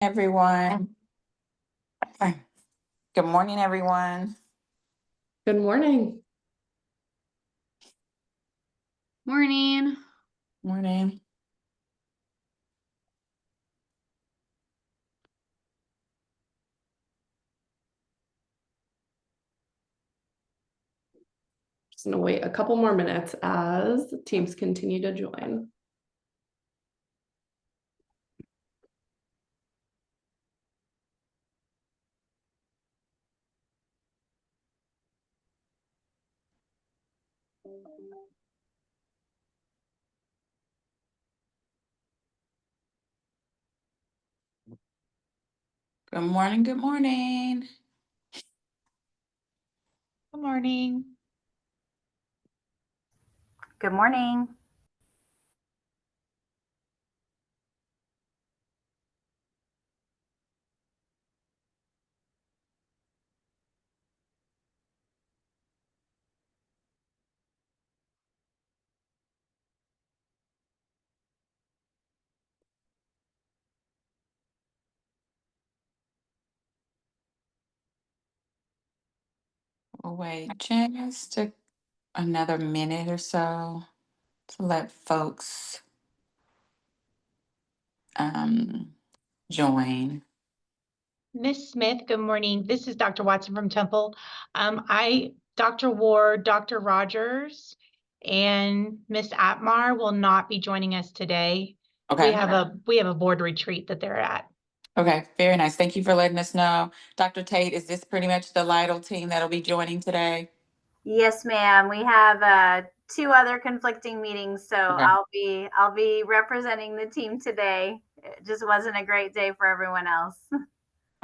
Everyone. Good morning, everyone. Good morning. Morning. Morning. Just gonna wait a couple more minutes as teams continue to join. Good morning. Good morning. Good morning. Good morning. We'll wait just another minute or so to let folks join. Miss Smith, good morning. This is Dr. Watson from Temple. Dr. Ward, Dr. Rogers, and Miss Atmar will not be joining us today. Okay. We have a board retreat that they're at. Okay, very nice. Thank you for letting us know. Dr. Tate, is this pretty much the Lytle team that'll be joining today? Yes, ma'am. We have two other conflicting meetings, so Okay. I'll be representing the team today. It just wasn't a great day for everyone else.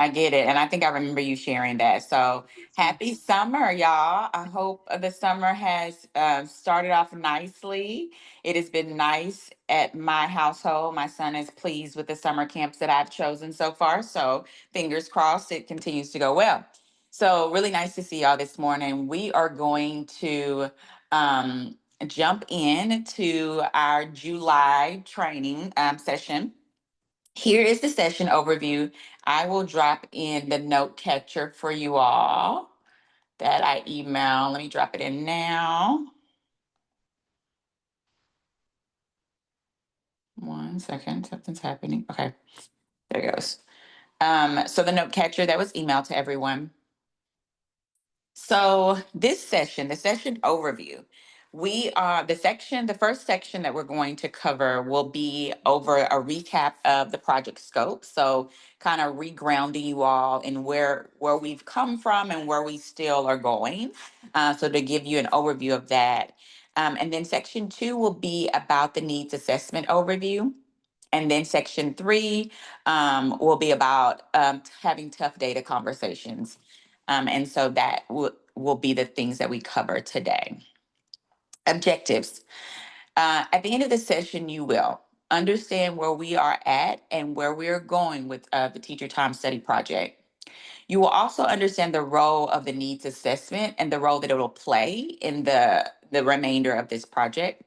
I get it. And I think I remember you sharing that. So happy summer, y'all. I hope the summer has started off nicely. It has been nice at my household. My son is pleased with the summer camps that I've chosen so far. So fingers crossed it continues to go well. So really nice to see y'all this morning. We are going to jump in to our July training session. Here is the session overview. I will drop in the note catcher for you all that I emailed. Let me drop it in now. One second, something's happening. Okay, there it goes. So the note catcher that was emailed to everyone. So this session, the session overview, the first section that we're going to cover will be over a recap of the project scope. So kind of regrounding you all in where we've come from and where we still are going. So to give you an overview of that. And then section 2 will be about the needs assessment overview. And then section 3 will be about having tough data conversations. And so that will be the things that we cover today. Objectives. At the end of the session, you will understand where we are at and where we are going with the Teacher Time Study Project. You will also understand the role of the needs assessment and the role that it will play in the remainder of this project.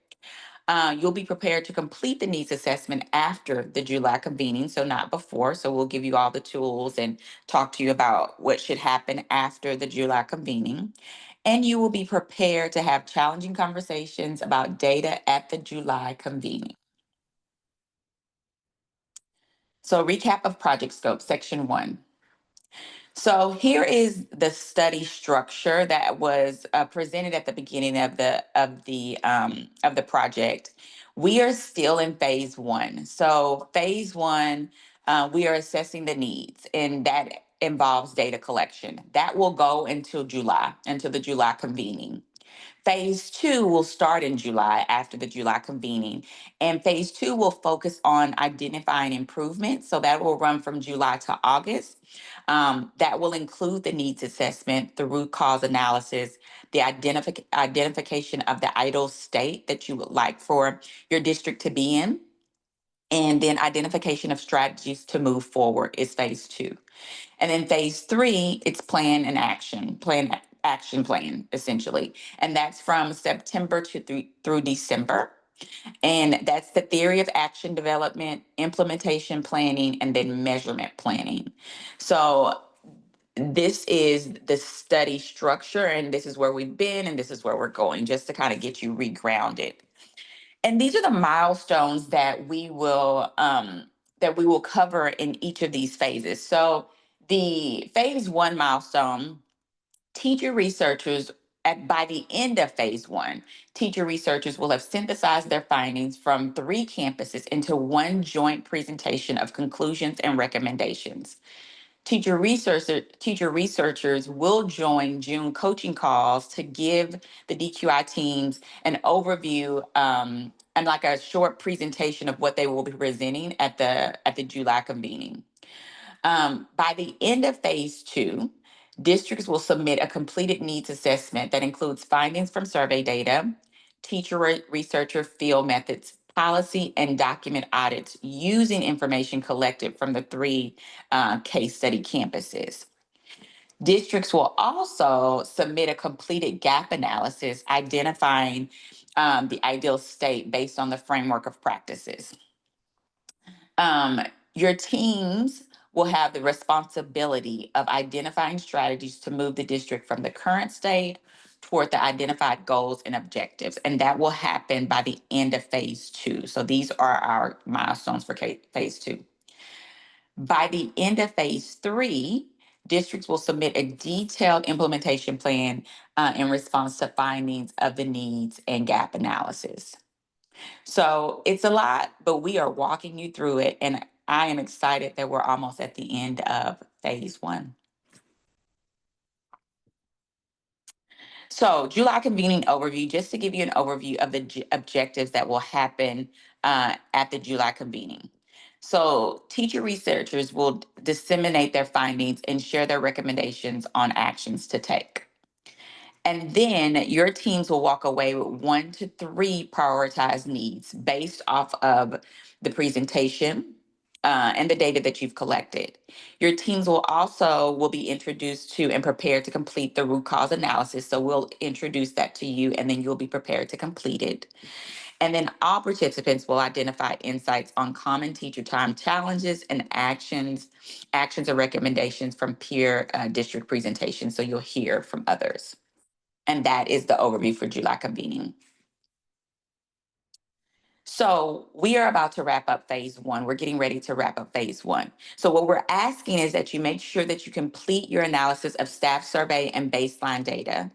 You'll be prepared to complete the needs assessment after the July convening, so not before. So we'll give you all the tools and talk to you about what should happen after the July convening. And you will be prepared to have challenging conversations about data at the July convening. So recap of project scope, section 1. So here is the study structure that was presented at the beginning of the project. We are still in phase 1. So phase 1, we are assessing the needs, and that involves data collection. That will go until July, until the July convening. Phase 2 will start in July after the July convening, and phase 2 will focus on identifying improvements. So that will run from July to August. That will include the needs assessment, the root cause analysis, the identification of the ideal state that you would like for your district to be in, and then identification of strategies to move forward is phase 2. And then phase 3, it's plan and action plan, essentially. And that's from September through December. And that's the theory of action development, implementation planning, and then measurement planning. So this is the study structure, and this is where we've been, and this is where we're going, just to kind of get you regrounded. And these are the milestones that we will cover in each of these phases. So the phase one milestone, teacher researchers by the end of phase one, teacher researchers will have synthesized their findings from 3 campuses into one joint presentation of conclusions and recommendations. Teacher researchers will join June coaching calls to give the DQI teams an overview and like a short presentation of what they will be presenting at the July convening. By the end of phase two, districts will submit a completed needs assessment that includes findings from survey data, researcher field methods, policy, and document audits using information collected from the 3 case study campuses. Districts will also submit a completed gap analysis identifying the ideal state based on the framework of practices. Your teams will have the responsibility of identifying strategies to move the district from the current state toward the identified goals and objectives. And that will happen by the end of phase two. So these are our milestones for phase two. By the end of phase three, districts will submit a detailed implementation plan in response to findings of the needs and gap analysis. So it's a lot, but we are walking you through it. And I am excited that we're almost at the end of phase one. So July convening overview, just to give you an overview of the objectives that will happen at the July convening. So teacher researchers will disseminate their findings and share their recommendations on actions to take. And then your teams will walk away with 1 to 3 prioritized needs based off of the presentation and the data that you've collected. Your teams will be introduced to and prepared to complete the root cause analysis. So we'll introduce that to you, and then you'll be prepared to complete it. And then all participants will identify insights on common teacher time challenges and actions or recommendations from peer district presentations. So you'll hear from others. And that is the overview for July convening. So we are about to wrap up phase one. We're getting ready to wrap up phase one. So what we're asking is that you make sure that you complete your analysis of staff survey and baseline data,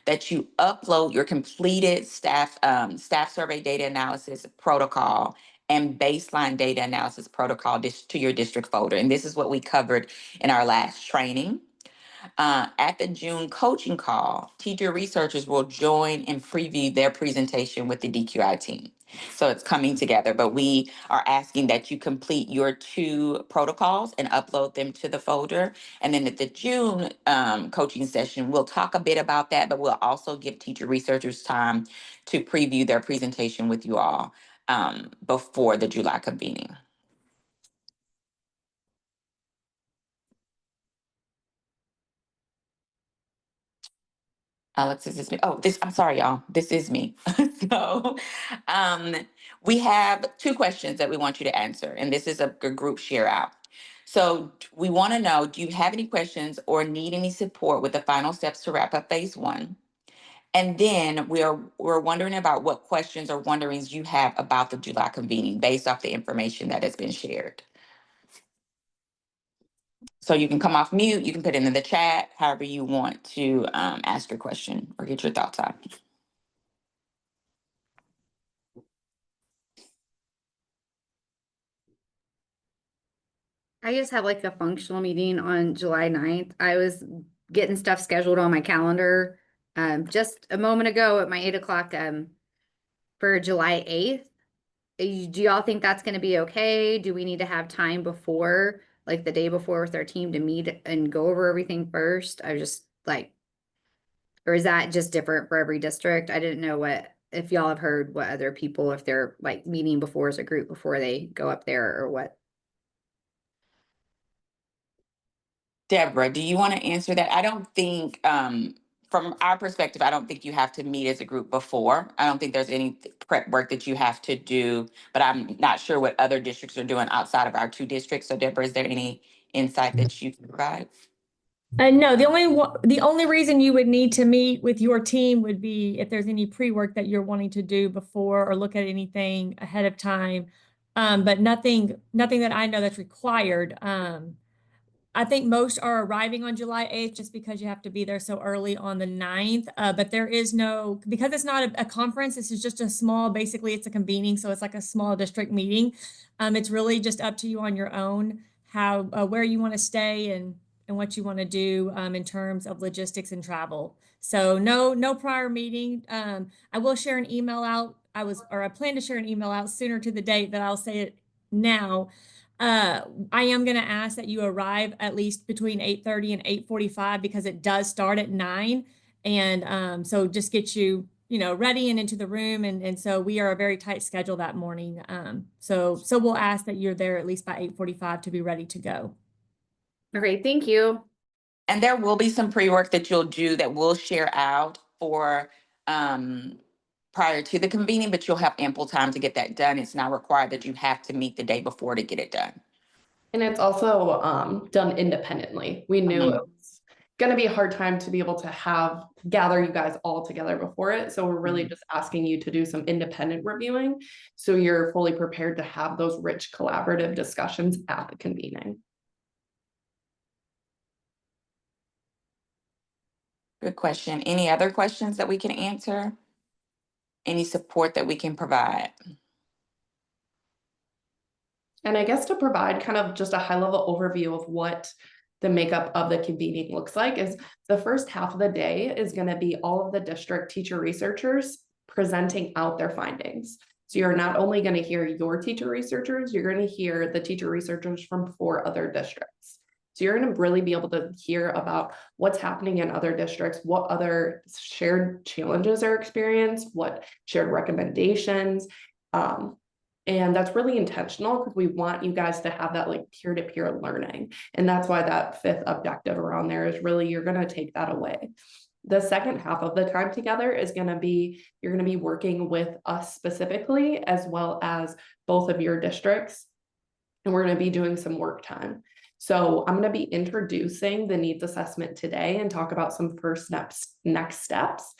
that you upload your completed staff survey data analysis protocol and baseline data analysis protocol to your district folder. And this is what we covered in our last training. At the June coaching call, teacher researchers will join and preview their presentation with the DQI team. So it's coming together, but we are asking that you complete your 2 protocols and upload them to the folder. And then at the June coaching session, we'll talk a bit about that, but we'll also give teacher researchers time to preview their presentation with you all before the July convening. Alex, is this me? Oh, I'm sorry, y'all. This is me. So we have 2 questions that we want you to answer, and this is a group share out. So we want to know, do you have any questions or need any support with the final steps to wrap up phase one? And then we're wondering about what questions or wonderings you have about the July convening based off the information that has been shared. So you can come off mute, you can put it in the chat, however you want to ask your question or get your thoughts out. I just have like a functional meeting on July 9th. I was getting stuff scheduled on my calendar just a moment ago at my 8 o'clock for July 8th. Do y'all think that's going to be okay? Do we need to have time before, like the day before with our team to meet and go over everything first? I was just like, or is that just different for every district? I didn't know if y'all have heard what other people, if they're like meeting before as a group before they go up there or what. Deborah, do you want to answer that? I don't think from our perspective, I don't think you have to meet as a group before. I don't think there's any prep work that you have to do, but I'm not sure what other districts are doing outside of our 2 districts. So Deborah, is there any insight that you can provide? No, the only reason you would need to meet with your team would be if there's any pre-work that you're wanting to do before or look at anything ahead of time. But nothing that I know that's required. I think most are arriving on July 8th just because you have to be there so early on the 9th. But there is no, because it's not a conference, this is just a small, basically it's a convening. So it's like a small district meeting. It's really just up to you on your own, how, where you want to stay and what you want to do in terms of logistics and travel. So no prior meeting. I will share an email out. I plan to share an email out sooner to the date, but I'll say it now. I am going to ask that you arrive at least between 8:30 and 8:45 because it does start at 9. And so just get you, ready and into the room. And so we are a very tight schedule that morning. So we'll ask that you're there at least by 8:45 to be ready to go. Okay, thank you. And there will be some pre-work that you'll do that we'll share out for prior to the convening, but you'll have ample time to get that done. It's not required that you have to meet the day before to get it done. And it's also done independently. We knew it was gonna be a hard time to be able to gather you guys all together before it. So we're really just asking you to do some independent reviewing. So you're fully prepared to have those rich collaborative discussions at the convening. Good question. Any other questions that we can answer? Any support that we can provide? And I guess to provide kind of just a high level overview of what the makeup of the convening looks like is the first half of the day is going to be all of the district teacher researchers presenting out their findings. So you're not only going to hear your teacher researchers, you're going to hear the teacher researchers from 4 other districts. So you're going to really be able to hear about what's happening in other districts, what other shared challenges are experienced, what shared recommendations. And that's really intentional because we want you guys to have that like peer-to-peer learning. And that's why that 5th objective around there is really, you're going to take that away. The second half of the time together is going to be, you're going to be working with us specifically, as well as both of your districts. And we're going to be doing some work time. So I'm going to be introducing the needs assessment today and talk about some next steps.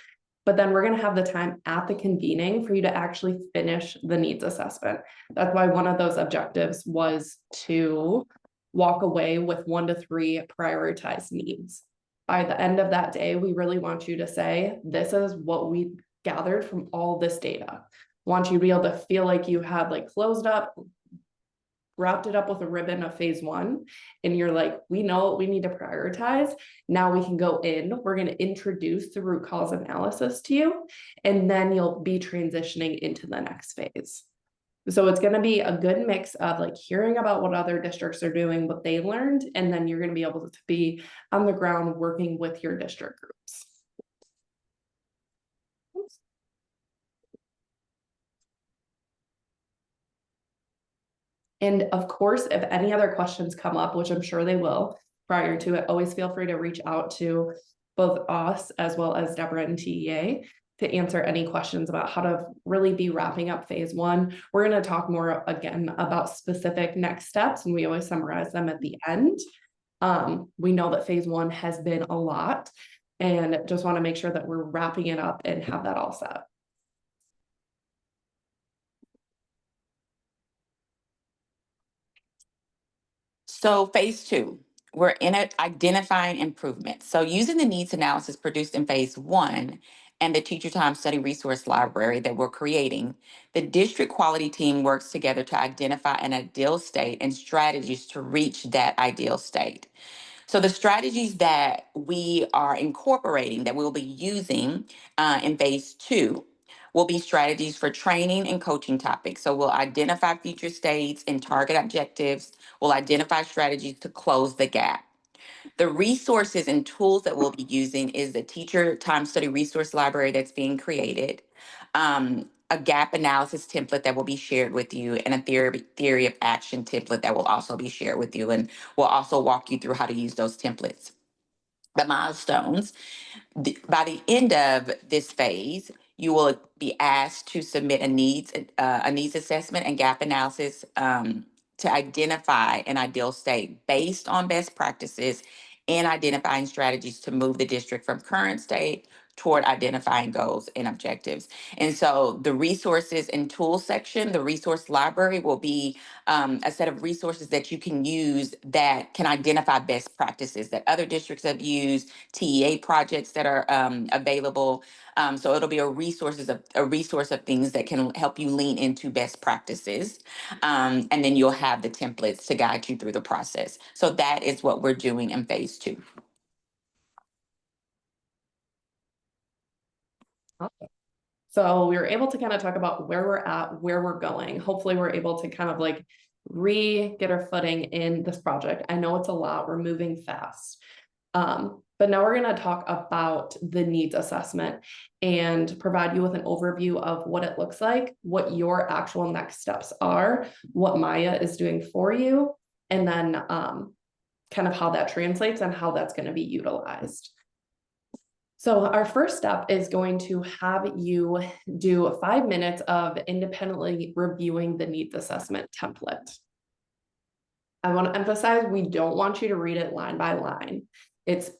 But then we're going to have the time at the convening for you to actually finish the needs assessment. That's why one of those objectives was to walk away with 1 to 3 prioritized needs. By the end of that day, we really want you to say, this is what we gathered from all this data. Want you to be able to feel like you have like closed up, wrapped it up with a ribbon of phase 1, and you're like, we know what we need to prioritize. Now we can go in, we're going to introduce the root cause analysis to you, and then you'll be transitioning into the next phase. So it's going to be a good mix of like hearing about what other districts are doing, what they learned, and then you're going to be able to be on the ground working with your district groups. And of course, if any other questions come up, which I'm sure they will prior to it, always feel free to reach out to both us as well as Deborah and TEA to answer any questions about how to really be wrapping up phase 1. We're going to talk more again about specific next steps, and we always summarize them at the end. We know that phase 1 has been a lot, and just want to make sure that we're wrapping it up and have that all set. So phase 2, we're in it identifying improvements. So using the needs analysis produced in phase 1 and the teacher time study resource library that we're creating, the district quality team works together to identify an ideal state and strategies to reach that ideal state. So the strategies that we are incorporating that we'll be using in phase 2 will be strategies for training and coaching topics. So we'll identify future states and target objectives. We'll identify strategies to close the gap. The resources and tools that we'll be using is the teacher time study resource library that's being created, a gap analysis template that will be shared with you, and a theory of action template that will also be shared with you. And we'll also walk you through how to use those templates. the milestones. By the end of this phase, you will be asked to submit a needs assessment and gap analysis to identify an ideal state based on best practices and identifying strategies to move the district from current state toward identifying goals and objectives. And so the resources and tools section, the resource library, will be a set of resources that you can use that can identify best practices that other districts have used, TEA projects that are available. So it'll be a resource of things that can help you lean into best practices. And then you'll have the templates to guide you through the process. So that is what we're doing in phase 2. So we were able to kind of talk about where we're at, where we're going. Hopefully we're able to kind of like get our footing in this project. I know it's a lot, we're moving fast. But now we're going to talk about the needs assessment and provide you with an overview of what it looks like, what your actual next steps are, what Maya is doing for you, and then kind of how that translates and how that's going to be utilized. So our first step is going to have you do 5 minutes of independently reviewing the needs assessment template. I want to emphasize, we don't want you to read it line by line. It's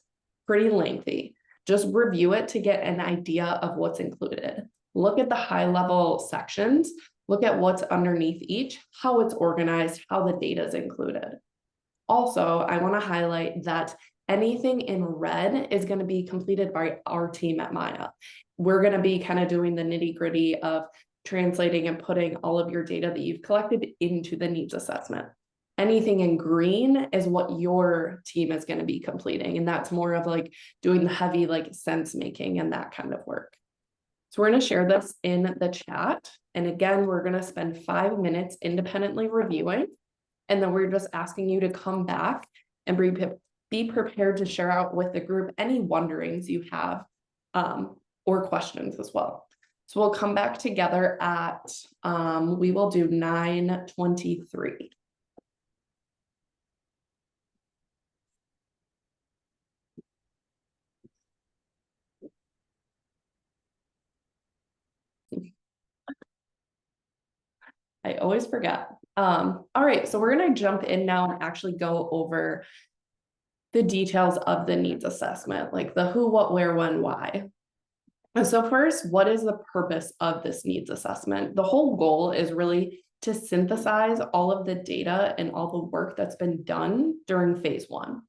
pretty lengthy. Just review it to get an idea of what's included. Look at the high level sections, look at what's underneath each, how it's organized, how the data is included. Also, I want to highlight that anything in red is going to be completed by our team at Maya. We're going to be kind of doing the nitty-gritty of translating and putting all of your data that you've collected into the needs assessment. Anything in green is what your team is going to be completing. And that's more of like doing the heavy like sense making and that kind of work. So we're going to share this in the chat. And again, we're going to spend 5 minutes independently reviewing. And then we're just asking you to come back and be prepared to share out with the group any wonderings you have or questions as well. So we'll come back together at, we will do 9:23. I always forget. All right, so we're going to jump in now and actually go over the details of the needs assessment, like the who, what, where, when, why. And so first, what is the purpose of this needs assessment? The whole goal is really to synthesize all of the data and all the work that's been done during phase 1.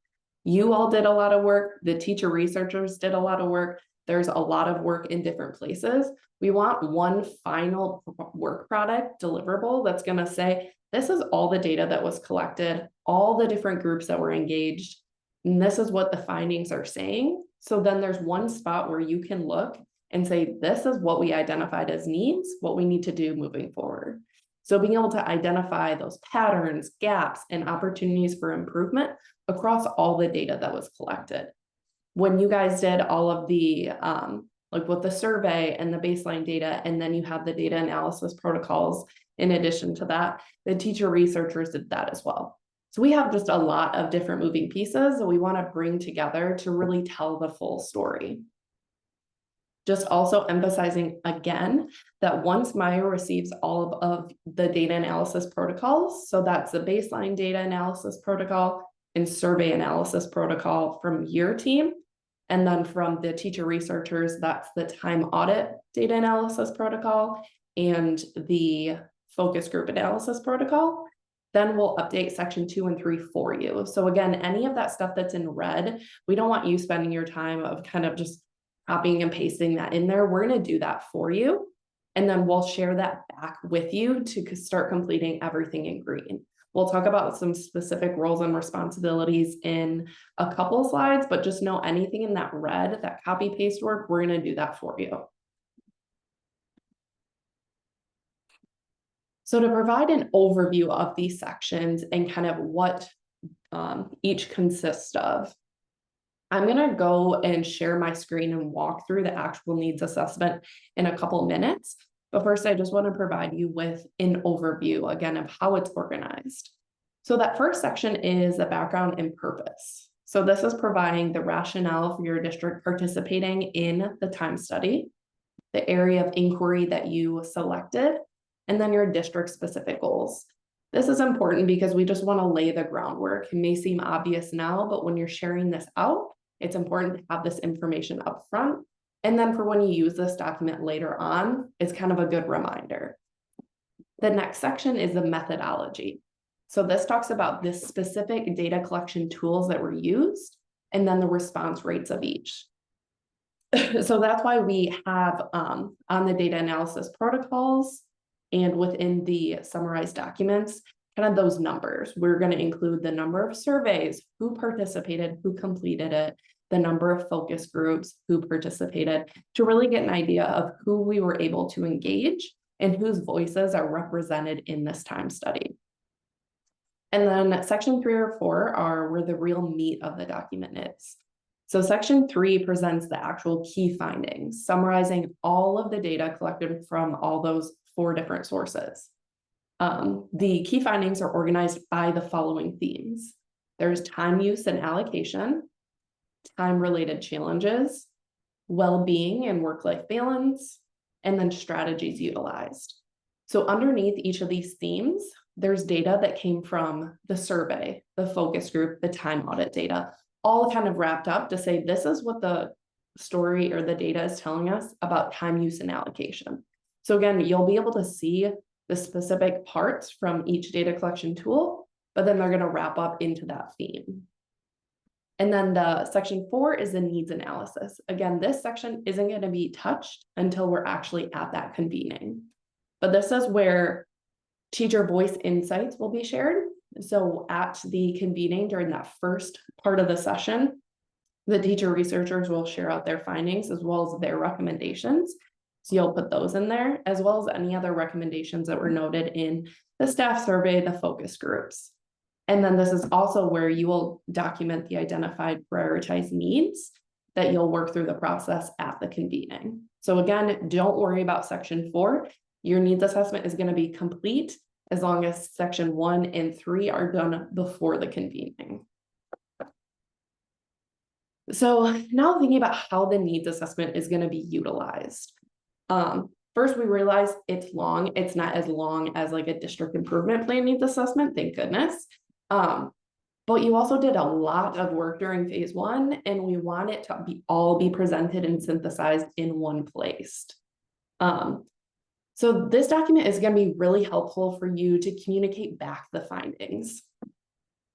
You all did a lot of work. The teacher researchers did a lot of work. There's a lot of work in different places. We want one final work product deliverable that's going to say, this is all the data that was collected, all the different groups that were engaged, and this is what the findings are saying. So then there's one spot where you can look and say, this is what we identified as needs, what we need to do moving forward. So being able to identify those patterns, gaps, and opportunities for improvement across all the data that was collected. When you guys did all of the, like with the survey and the baseline data, and then you have the data analysis protocols, in addition to that, the teacher researchers did that as well. So we have just a lot of different moving pieces that we want to bring together to really tell the full story. Just also emphasizing again that once Maya receives all of the data analysis protocols, so that's the baseline data analysis protocol and survey analysis protocol from your team, and then from the teacher researchers, that's the time audit data analysis protocol and the focus group analysis protocol, then we'll update section 2 and 3 for you. So again, any of that stuff that's in red, we don't want you spending your time of kind of just copying and pasting that in there. We're going to do that for you. And then we'll share that back with you to start completing everything in green. We'll talk about some specific roles and responsibilities in a couple of slides, but just know anything in that red, that copy paste work, we're going to do that for you. So to provide an overview of these sections and kind of what each consists of, I'm going to go and share my screen and walk through the actual needs assessment in a couple minutes. But first, I just want to provide you with an overview again of how it's organized. So that first section is the background and purpose. So this is providing the rationale for your district participating in the time study, the area of inquiry that you selected, and then your district specific goals. This is important because we just want to lay the groundwork. It may seem obvious now, but when you're sharing this out, it's important to have this information up front. And then for when you use this document later on, it's kind of a good reminder. The next section is the methodology. So this talks about the specific data collection tools that were used, and then the response rates of each. So that's why we have on the data analysis protocols and within the summarized documents, kind of those numbers. We're going to include the number of surveys, who participated, who completed it, the number of focus groups, who participated, to really get an idea of who we were able to engage and whose voices are represented in this time study. And then section 3 or 4 are where the real meat of the document is. So section 3 presents the actual key findings, summarizing all of the data collected from all those 4 different sources. The key findings are organized by the following themes. There's time use and allocation, time-related challenges, well-being and work-life balance, and then strategies utilized. So underneath each of these themes, there's data that came from the survey, the focus group, the time audit data, all kind of wrapped up to say, this is what the story or the data is telling us about time use and allocation. So again, you'll be able to see the specific parts from each data collection tool, but then they're going to wrap up into that theme. And then the section 4 is the needs analysis. Again, this section isn't going to be touched until we're actually at that convening. But this is where teacher voice insights will be shared. So at the convening during that first part of the session, the teacher researchers will share out their findings as well as their recommendations. So you'll put those in there, as well as any other recommendations that were noted in the staff survey, the focus groups. And then this is also where you will document the identified prioritized needs that you'll work through the process at the convening. So again, don't worry about section 4. Your needs assessment is going to be complete as long as section 1 and 3 are done before the convening. So now thinking about how the needs assessment is going to be utilized. First, we realize it's long. It's not as long as like a district improvement plan needs assessment, thank goodness. But you also did a lot of work during phase 1, and we want it to all be presented and synthesized in one place. So this document is going to be really helpful for you to communicate back the findings.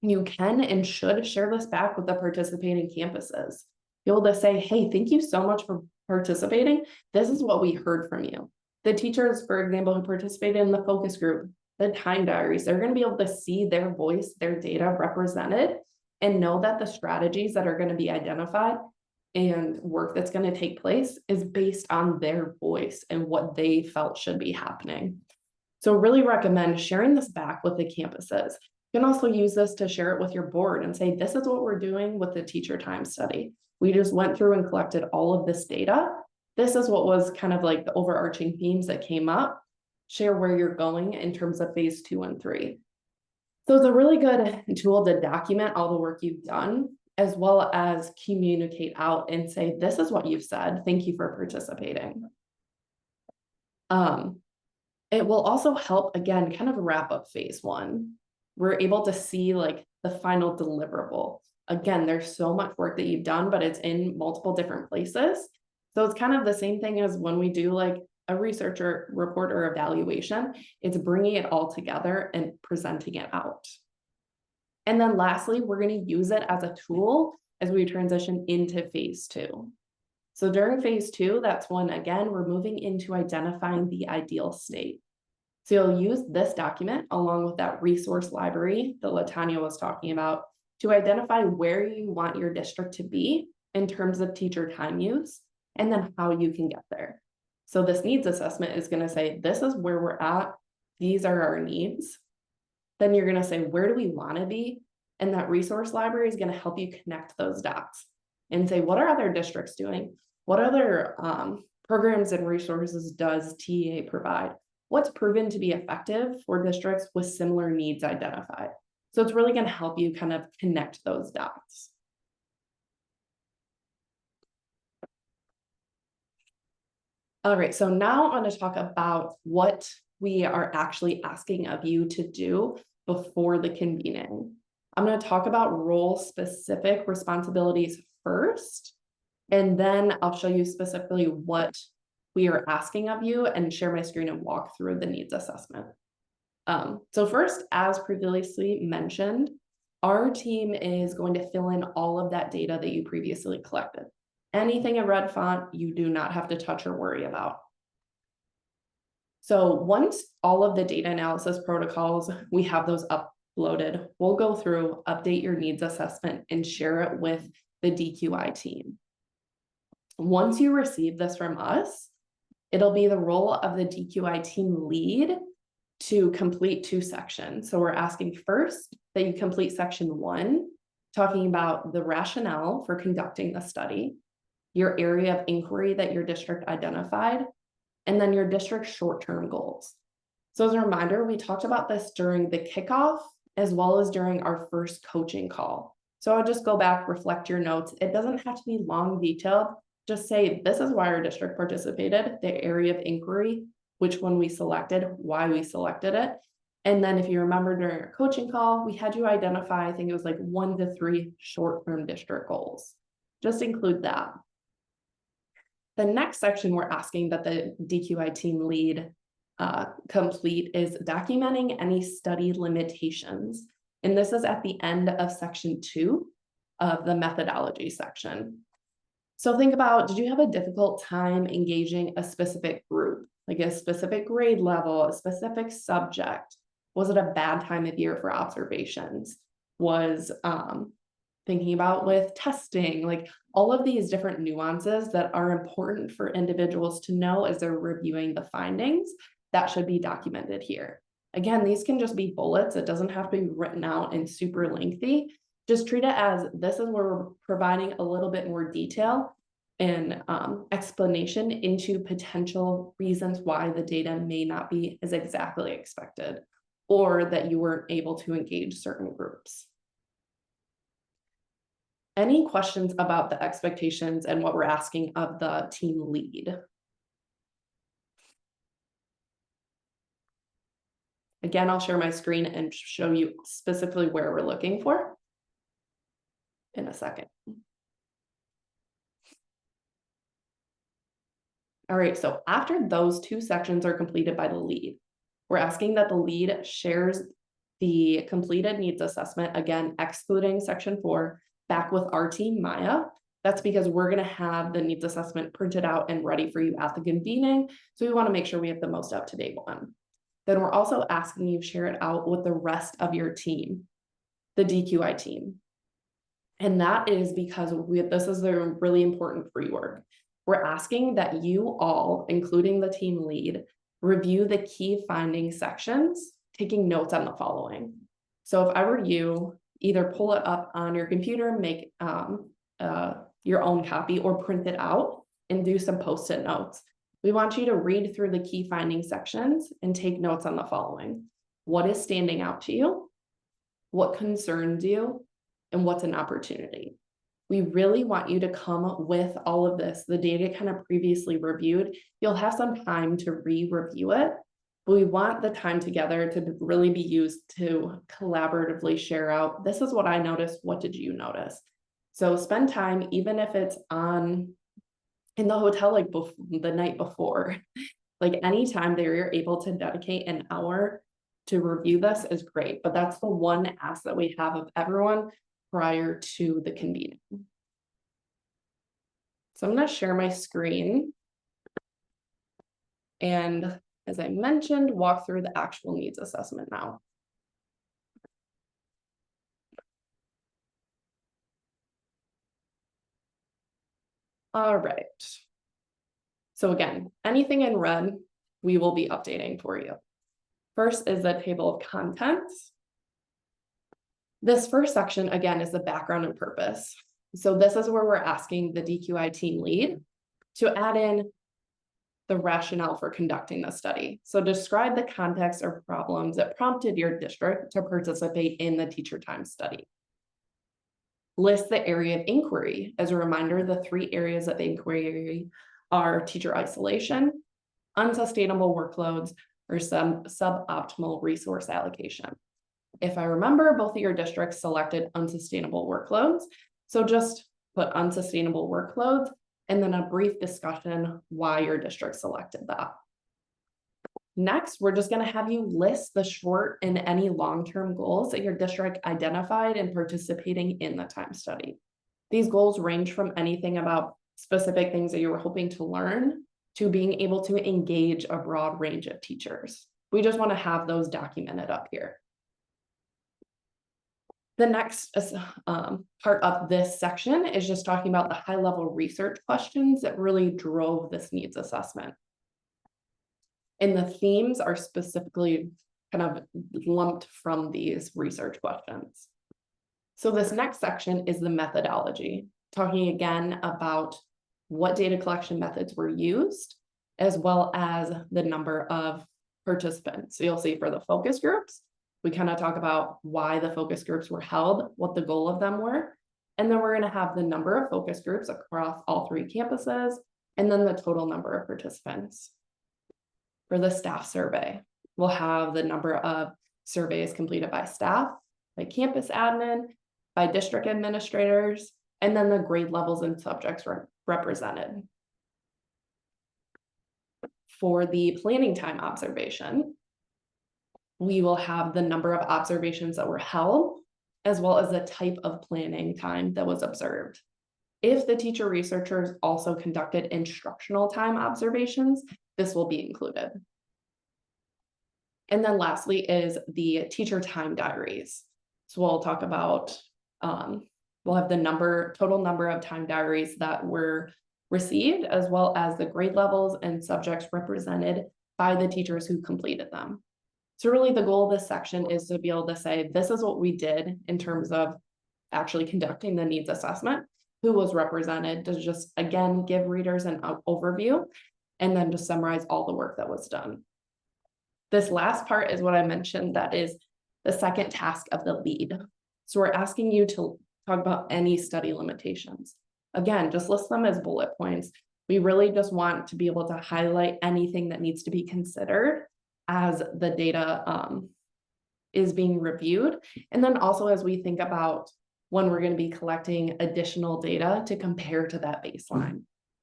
You can and should share this back with the participating campuses. Be able to say, hey, thank you so much for participating. This is what we heard from you. The teachers, for example, who participated in the focus group, the time diaries, they're going to be able to see their voice, their data represented, and know that the strategies that are going to be identified and work that's going to take place is based on their voice and what they felt should be happening. So really recommend sharing this back with the campuses. You can also use this to share it with your board and say, this is what we're doing with the teacher time study. We just went through and collected all of this data. This is what was kind of like the overarching themes that came up. Share where you're going in terms of phase 2 and 3. So it's a really good tool to document all the work you've done, as well as communicate out and say, this is what you've said. Thank you for participating. It will also help, again, kind of wrap up phase 1. We're able to see like the final deliverable. Again, there's so much work that you've done, but it's in multiple different places. So it's kind of the same thing as when we do like a researcher report or evaluation. It's bringing it all together and presenting it out. And then lastly, we're going to use it as a tool as we transition into phase 2. So during phase 2, that's when, again, we're moving into identifying the ideal state. So you'll use this document along with that resource library that LaTanya was talking about to identify where you want your district to be in terms of teacher time use, and then how you can get there. So this needs assessment is going to say, this is where we're at. These are our needs. Then you're going to say, where do we want to be? And that resource library is going to help you connect those dots and say, what are other districts doing? What other programs and resources does TEA provide? What's proven to be effective for districts with similar needs identified? So it's really going to help you kind of connect those dots. All right, so now I'm going to talk about what we are actually asking of you to do before the convening. I'm going to talk about role-specific responsibilities first, and then I'll show you specifically what we are asking of you and share my screen and walk through the needs assessment. So first, as previously mentioned, our team is going to fill in all of that data that you previously collected. Anything in red font, you do not have to touch or worry about. So once all of the data analysis protocols, we have those uploaded, we'll go through, update your needs assessment, and share it with the DQI team. Once you receive this from us, it'll be the role of the DQI team lead to complete 2 sections. So we're asking first that you complete section 1, talking about the rationale for conducting the study, your area of inquiry that your district identified, and then your district short-term goals. So as a reminder, we talked about this during the kickoff as well as during our first coaching call. So I'll just go back, reflect your notes. It doesn't have to be long detailed. Just say, this is why our district participated, the area of inquiry, which one we selected, why we selected it. And then if you remember during our coaching call, we had you identify, I think it was like 1 to 3 short-term district goals. Just include that. The next section we're asking that the DQI team lead complete is documenting any study limitations. And this is at the end of section 2 of the methodology section. So think about, did you have a difficult time engaging a specific group, like a specific grade level, a specific subject? Was it a bad time of year for observations? Was thinking about with testing, like all of these different nuances that are important for individuals to know as they're reviewing the findings, that should be documented here. Again, these can just be bullets. It doesn't have to be written out and super lengthy. Just treat it as this is where we're providing a little bit more detail and explanation into potential reasons why the data may not be as exactly expected, or that you weren't able to engage certain groups. Any questions about the expectations and what we're asking of the team lead? Again, I'll share my screen and show you specifically where we're looking for in a second. All right, so after those 2 sections are completed by the lead, we're asking that the lead shares the completed needs assessment, again, excluding section 4, back with our team, Maya. That's because we're going to have the needs assessment printed out and ready for you at the convening. So we want to make sure we have the most up-to-date one. Then we're also asking you to share it out with the rest of your team, the DQI team. And that is because this is the really important pre-work. We're asking that you all, including the team lead, review the key finding sections, taking notes on the following. So if I were you, either pull it up on your computer, make your own copy, or print it out and do some post-it notes. We want you to read through the key finding sections and take notes on the following. What is standing out to you? What concerns you? And what's an opportunity? We really want you to come with all of this, the data kind of previously reviewed. You'll have some time to re-review it, but we want the time together to really be used to collaboratively share out, this is what I noticed, what did you notice? So spend time, even if it's in the hotel, like the night before, like anytime that you're able to dedicate an hour to review this is great, but that's the one ask that we have of everyone prior to the convening. So I'm going to share my screen. And as I mentioned, walk through the actual needs assessment now. All right. So again, anything in red, we will be updating for you. First is the table of contents. This first section, again, is the background and purpose. So this is where we're asking the DQI team lead to add in the rationale for conducting the study. So describe the context or problems that prompted your district to participate in the teacher time study. List the area of inquiry. As a reminder, the 3 areas of inquiry are teacher isolation, unsustainable workloads, or some suboptimal resource allocation. If I remember, both of your districts selected unsustainable workloads. So just put unsustainable workloads and then a brief discussion why your district selected that. Next, we're just going to have you list the short and any long-term goals that your district identified in participating in the time study. These goals range from anything about specific things that you were hoping to learn to being able to engage a broad range of teachers. We just want to have those documented up here. The next part of this section is just talking about the high-level research questions that really drove this needs assessment. And the themes are specifically kind of lumped from these research questions. So this next section is the methodology, talking again about what data collection methods were used, as well as the number of participants. So you'll see for the focus groups, we kind of talk about why the focus groups were held, what the goal of them were, and then we're going to have the number of focus groups across all 3 campuses, and then the total number of participants. For the staff survey, we'll have the number of surveys completed by staff, by campus admin, by district administrators, and then the grade levels and subjects represented. For the planning time observation, we will have the number of observations that were held, as well as the type of planning time that was observed. If the teacher researchers also conducted instructional time observations, this will be included. And then lastly is the teacher time diaries. So we'll talk about, we'll have the total number of time diaries that were received, as well as the grade levels and subjects represented by the teachers who completed them. So really the goal of this section is to be able to say, this is what we did in terms of actually conducting the needs assessment, who was represented, to just again give readers an overview, and then to summarize all the work that was done. This last part is what I mentioned, that is the second task of the lead. So we're asking you to talk about any study limitations. Again, just list them as bullet points. We really just want to be able to highlight anything that needs to be considered as the data is being reviewed. And then also as we think about when we're going to be collecting additional data to compare to that baseline.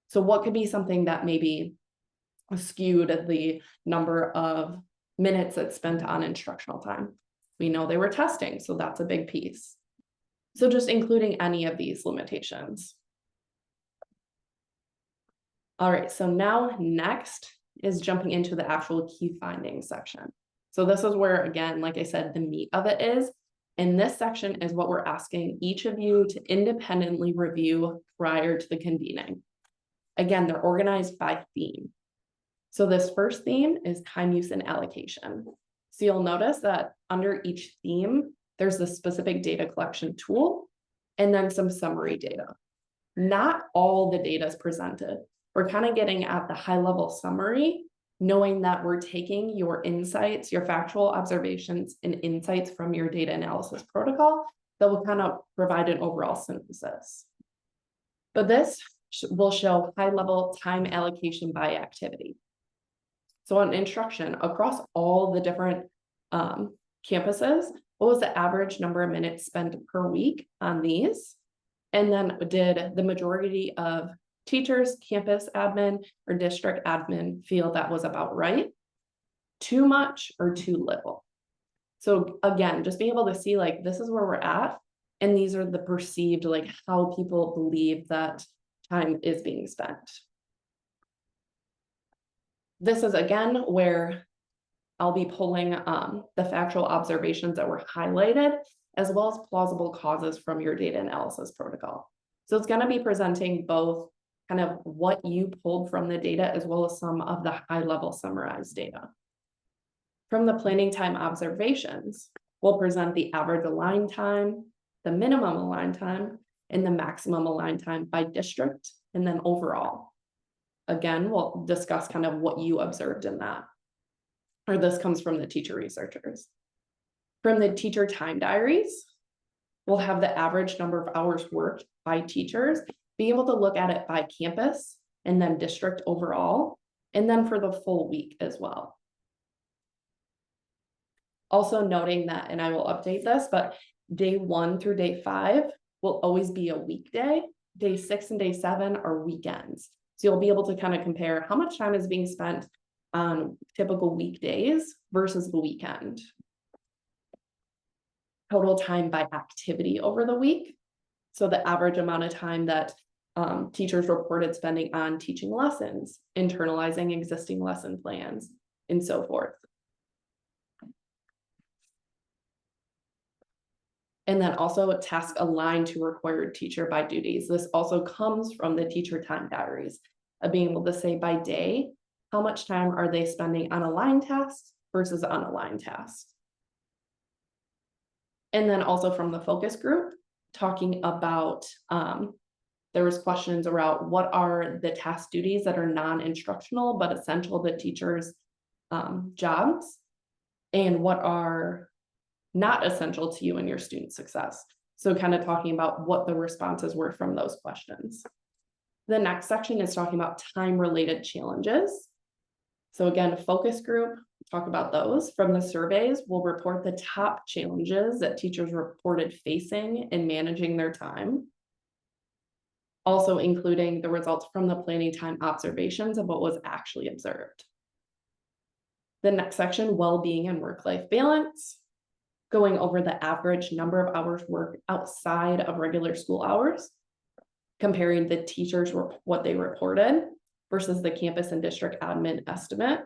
So what could be something that maybe skewed the number of minutes that's spent on instructional time? We know they were testing, so that's a big piece. So just including any of these limitations. All right, so now next is jumping into the actual key findings section. So this is where, again, like I said, the meat of it is. And this section is what we're asking each of you to independently review prior to the convening. Again, they're organized by theme. So this first theme is time use and allocation. So you'll notice that under each theme, there's the specific data collection tool and then some summary data. Not all the data is presented. We're kind of getting at the high level summary, knowing that we're taking your insights, your factual observations and insights from your data analysis protocol that will kind of provide an overall synthesis. But this will show high level time allocation by activity. So on instruction across all the different campuses, what was the average number of minutes spent per week on these? And then did the majority of teachers, campus admin, or district admin feel that was about right? Too much or too little? So again, just being able to see like, this is where we're at. And these are the perceived, like how people believe that time is being spent. This is again where I'll be pulling the factual observations that were highlighted, as well as plausible causes from your data analysis protocol. So it's going to be presenting both kind of what you pulled from the data, as well as some of the high level summarized data. From the planning time observations, we'll present the average align time, the minimum align time, and the maximum align time by district, and then overall. Again, we'll discuss kind of what you observed in that. Or this comes from the teacher researchers. From the teacher time diaries, we'll have the average number of hours worked by teachers, be able to look at it by campus and then district overall, and then for the full week as well. Also noting that, and I will update this, but day 1 through day 5 will always be a weekday. Day 6 and day 7 are weekends. So you'll be able to kind of compare how much time is being spent on typical weekdays versus the weekend. Total time by activity over the week. So the average amount of time that teachers reported spending on teaching lessons, internalizing existing lesson plans, and so forth. And then also a task aligned to required teacher by duties. This also comes from the teacher time diaries of being able to say by day, how much time are they spending on aligned tasks versus unaligned tasks. And then also from the focus group, talking about, there was questions around what are the task duties that are non-instructional but essential to teachers' jobs, and what are not essential to you and your student success. So kind of talking about what the responses were from those questions. The next section is talking about time-related challenges. So again, focus group, talk about those. From the surveys, we'll report the top challenges that teachers reported facing in managing their time. Also including the results from the planning time observations of what was actually observed. The next section, well-being and work-life balance. Going over the average number of hours worked outside of regular school hours, comparing the teachers what they reported versus the campus and district admin estimate.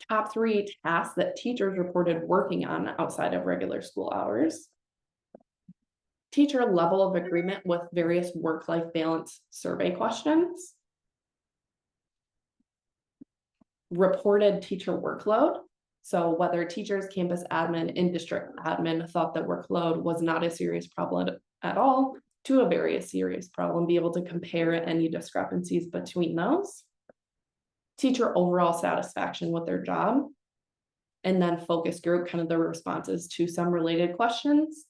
Top 3 tasks that teachers reported working on outside of regular school hours. Teacher level of agreement with various work-life balance survey questions. Reported teacher workload. So whether teachers, campus admin, and district admin thought that workload was not a serious problem at all to a very serious problem, be able to compare any discrepancies between those. Teacher overall satisfaction with their job. And then focus group, kind of the responses to some related questions.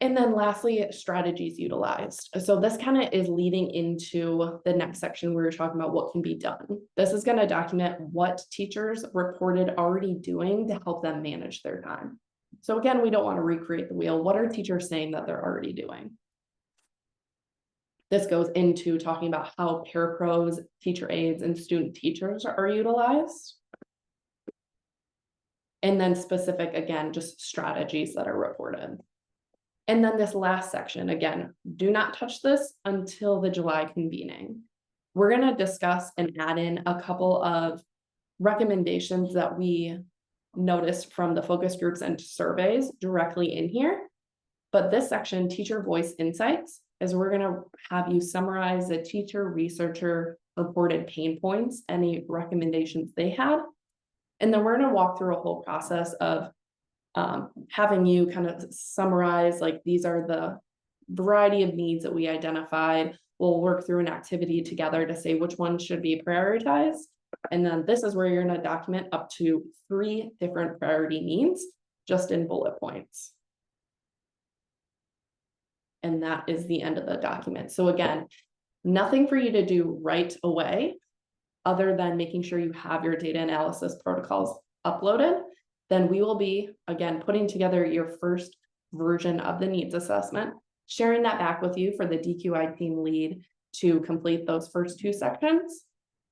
And then lastly, strategies utilized. So this kind of is leading into the next section where we're talking about what can be done. This is going to document what teachers reported already doing to help them manage their time. So again, we don't want to recreate the wheel. What are teachers saying that they're already doing? This goes into talking about how parapros, teacher aides, and student teachers are utilized. And then specific, again, just strategies that are reported. And then this last section, again, do not touch this until the July convening. We're going to discuss and add in a couple of recommendations that we noticed from the focus groups and surveys directly in here. But this section, teacher voice insights, is we're going to have you summarize the teacher researcher reported pain points, any recommendations they had. And then we're going to walk through a whole process of having you kind of summarize, like, these are the variety of needs that we identified. We'll work through an activity together to say which one should be prioritized. And then this is where you're going to document up to 3 different priority needs just in bullet points. And that is the end of the document. So again, nothing for you to do right away other than making sure you have your data analysis protocols uploaded. Then we will be, again, putting together your first version of the needs assessment, sharing that back with you for the DQI team lead to complete those first 2 sections.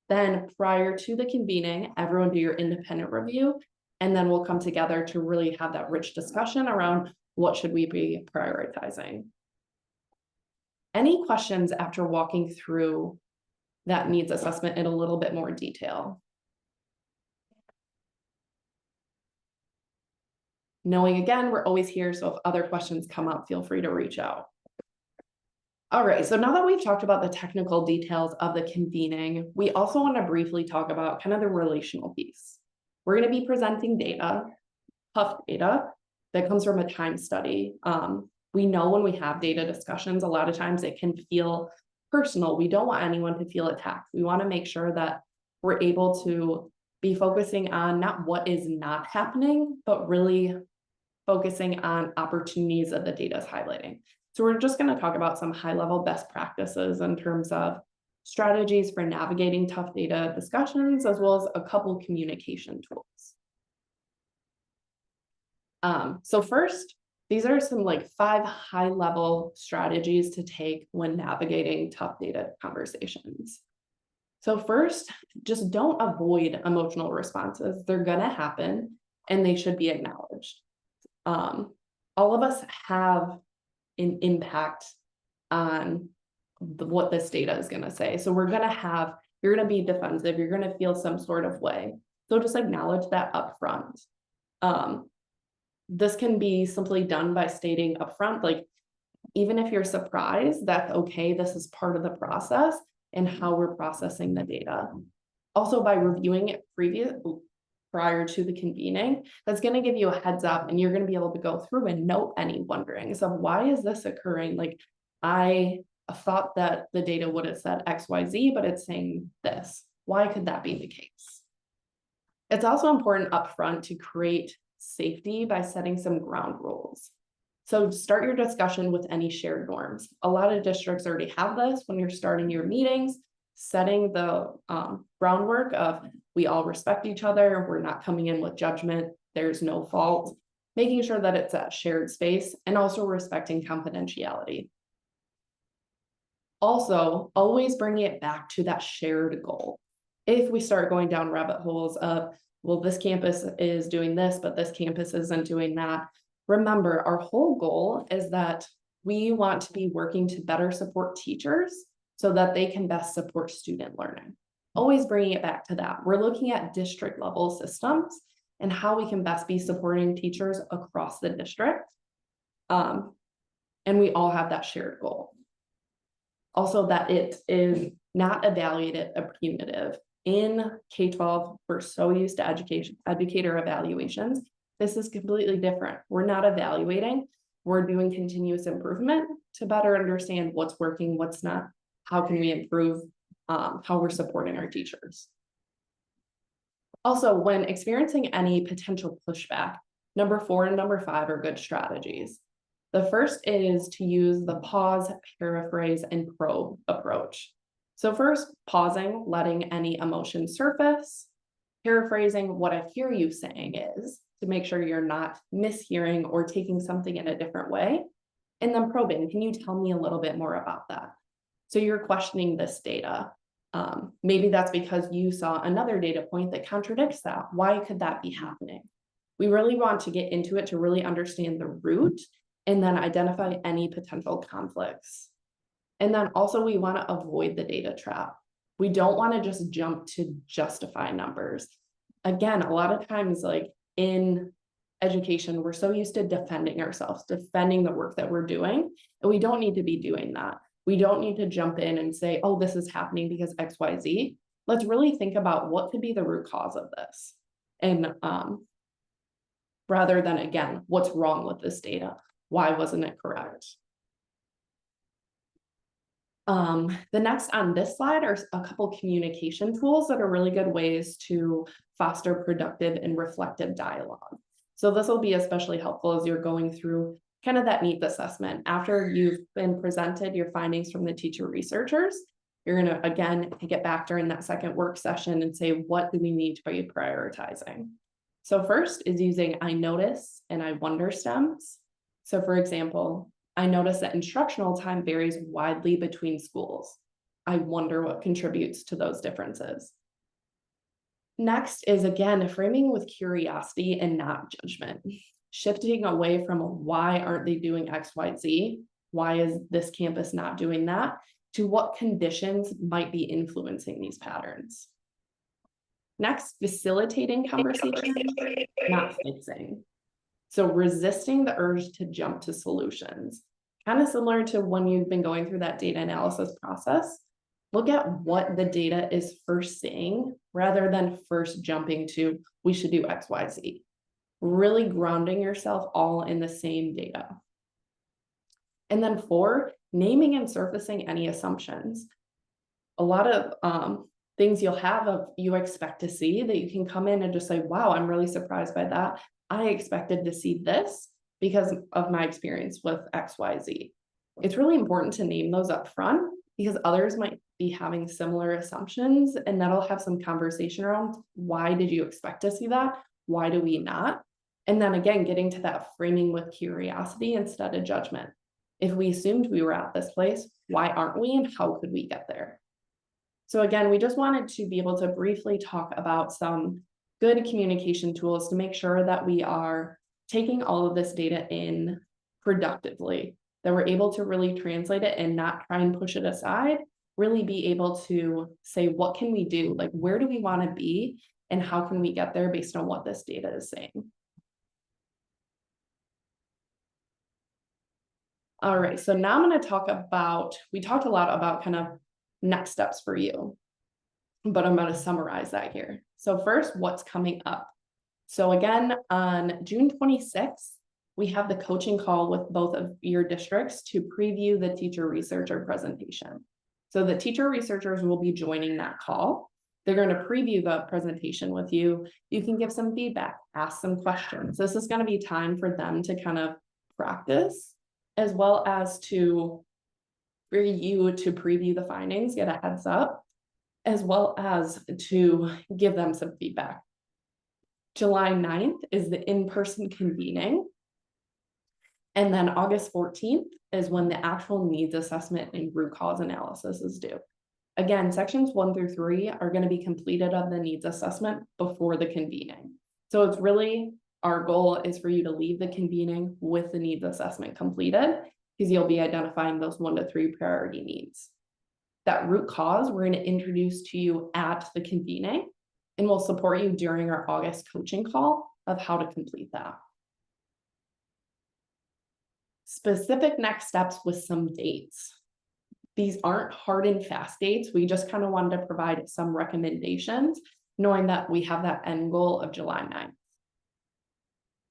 Then prior to the convening, everyone do your independent review, and then we'll come together to really have that rich discussion around what should we be prioritizing. Any questions after walking through that needs assessment in a little bit more detail? Knowing, again, we're always here, so if other questions come up, feel free to reach out. All right, so now that we've talked about the technical details of the convening, we also want to briefly talk about kind of the relational piece. We're going to be presenting data, tough data, that comes from a time study. We know when we have data discussions, a lot of times it can feel personal. We don't want anyone to feel attacked. We want to make sure that we're able to be focusing on not what is not happening, but really focusing on opportunities that the data is highlighting. So we're just going to talk about some high-level best practices in terms of strategies for navigating tough data discussions, as well as a couple communication tools. So first, these are some like 5 high-level strategies to take when navigating tough data conversations. So first, just don't avoid emotional responses. They're gonna happen and they should be acknowledged. All of us have an impact on what this data is gonna say. So you're gonna be defensive, you're gonna feel some sort of way. So just acknowledge that upfront. This can be simply done by stating upfront, like, even if you're surprised, that's okay, this is part of the process and how we're processing the data. Also, by reviewing it prior to the convening, that's going to give you a heads up, and you're going to be able to go through and note any wonderings of why is this occurring? Like, I thought that the data would have said XYZ, but it's saying this. Why could that be the case? It's also important upfront to create safety by setting some ground rules. So start your discussion with any shared norms. A lot of districts already have this when you're starting your meetings, setting the groundwork of we all respect each other, we're not coming in with judgment, there's no fault, making sure that it's a shared space, and also respecting confidentiality. Also, always bringing it back to that shared goal. If we start going down rabbit holes of, well, this campus is doing this, but this campus isn't doing that, remember, our whole goal is that we want to be working to better support teachers so that they can best support student learning. Always bringing it back to that. We're looking at district level systems and how we can best be supporting teachers across the district. And we all have that shared goal. Also, that it is not evaluated or punitive. In K-12, we're so used to educator evaluations. This is completely different. We're not evaluating, we're doing continuous improvement to better understand what's working, what's not, how can we improve, how we're supporting our teachers. Also, when experiencing any potential pushback, number 4 and number 5 are good strategies. The first is to use the pause, paraphrase, and probe approach. So first, pausing, letting any emotion surface, paraphrasing what I hear you saying is, to make sure you're not mishearing or taking something in a different way. And then probing, can you tell me a little bit more about that? So you're questioning this data. Maybe that's because you saw another data point that contradicts that. Why could that be happening? We really want to get into it to really understand the root and then identify any potential conflicts. And then also we want to avoid the data trap. We don't want to just jump to justify numbers. Again, a lot of times, like in education, we're so used to defending ourselves, defending the work that we're doing, and we don't need to be doing that. We don't need to jump in and say, oh, this is happening because XYZ. Let's really think about what could be the root cause of this. And rather than, again, what's wrong with this data? Why wasn't it correct? The next on this slide are a couple communication tools that are really good ways to foster productive and reflective dialogue. So this will be especially helpful as you're going through kind of that needs assessment. After you've been presented your findings from the teacher researchers, you're going to, again, get back during that second work session and say, what do we need to be prioritizing? So first is using I notice and I wonder stems. So for example, I notice that instructional time varies widely between schools. I wonder what contributes to those differences. Next is, again, framing with curiosity and not judgment. Shifting away from why aren't they doing X, Y, Z? Why is this campus not doing that? To what conditions might be influencing these patterns. Next, facilitating conversation, not fixing. So resisting the urge to jump to solutions. Kind of similar to when you've been going through that data analysis process. Look at what the data is first saying rather than first jumping to, we should do X, Y, Z. Really grounding yourself all in the same data. And then 4, naming and surfacing any assumptions. A lot of things you'll have of you expect to see that you can come in and just say, wow, I'm really surprised by that. I expected to see this because of my experience with X, Y, Z. It's really important to name those up front because others might be having similar assumptions, and that'll have some conversation around why did you expect to see that? Why do we not? And then again, getting to that framing with curiosity instead of judgment. If we assumed we were at this place, why aren't we, and how could we get there? So again, we just wanted to be able to briefly talk about some good communication tools to make sure that we are taking all of this data in productively, that we're able to really translate it and not try and push it aside, really be able to say, what can we do? Like, where do we want to be and how can we get there based on what this data is saying? All right, so now I'm going to talk about, we talked a lot about kind of next steps for you, but I'm going to summarize that here. So first, what's coming up? So again, on June 26th, we have the coaching call with both of your districts to preview the teacher researcher presentation. So the teacher researchers will be joining that call. They're going to preview the presentation with you. You can give some feedback, ask some questions. This is going to be time for them to kind of practice, as well as for you to preview the findings, get a heads up, as well as to give them some feedback. July 9th is the in-person convening. And then August 14th is when the actual needs assessment and root cause analysis is due. Again, sections 1 through 3 are going to be completed of the needs assessment before the convening. So it's really, our goal is for you to leave the convening with the needs assessment completed, because you'll be identifying those 1 to 3 priority needs. That root cause we're going to introduce to you at the convening, and we'll support you during our August coaching call of how to complete that. Specific next steps with some dates. These aren't hard and fast dates. We just kind of wanted to provide some recommendations, knowing that we have that end goal of July 9th.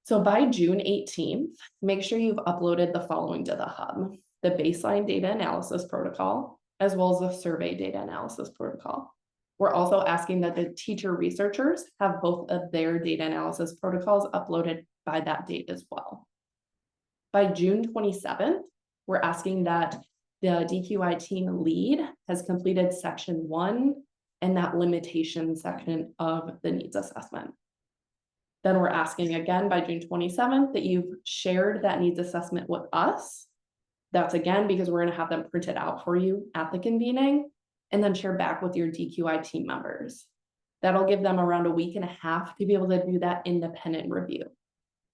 So by June 18th, make sure you've uploaded the following to the hub: the baseline data analysis protocol, as well as the survey data analysis protocol. We're also asking that the teacher researchers have both of their data analysis protocols uploaded by that date as well. By June 27th, we're asking that the DQI team lead has completed section 1 and that limitation section of the needs assessment. Then we're asking again by June 27th that you've shared that needs assessment with us. That's again because we're going to have them printed out for you at the convening, and then share back with your DQI team members. That'll give them around a week and a half to be able to do that independent review.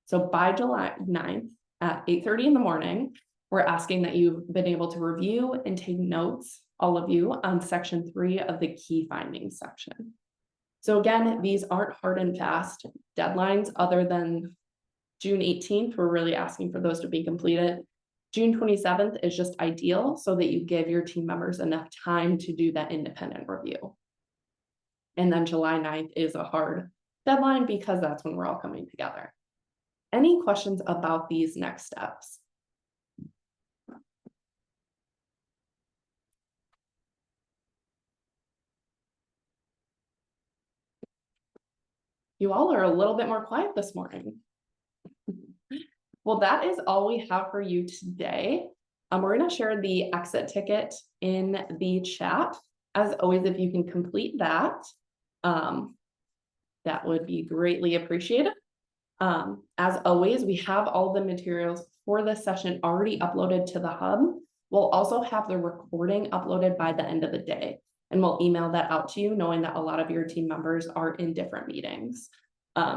So by July 9th at 8:30 in the morning, we're asking that you've been able to review and take notes, all of you, on section 3 of the key findings section. So again, these aren't hard and fast deadlines other than June 18th. We're really asking for those to be completed. June 27th is just ideal so that you give your team members enough time to do that independent review. And then July 9th is a hard deadline because that's when we're all coming together. Any questions about these next steps? You all are a little bit more quiet this morning. Well, that is all we have for you today. We're going to share the exit ticket in the chat. As always, if you can complete that, that would be greatly appreciated. As always, we have all the materials for this session already uploaded to the hub. We'll also have the recording uploaded by the end of the day, and we'll email that out to you, knowing that a lot of your team members are in different meetings.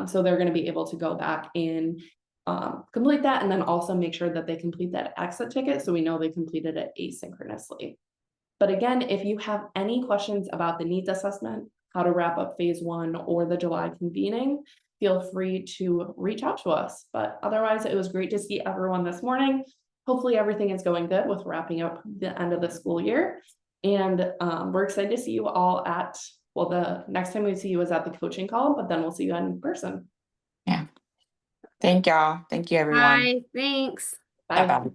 So they're going to be able to go back and complete that, and then also make sure that they complete that exit ticket so we know they completed it asynchronously. But again, if you have any questions about the needs assessment, how to wrap up phase 1 or the July convening, feel free to reach out to us. But otherwise, it was great to see everyone this morning. Hopefully everything is going good with wrapping up the end of the school year. And we're excited to see you all at, well, the next time we see you is at the coaching call, but then we'll see you in person. Yeah. Thank y'all. Thank you, everyone. Bye, thanks. Bye. Bye-bye.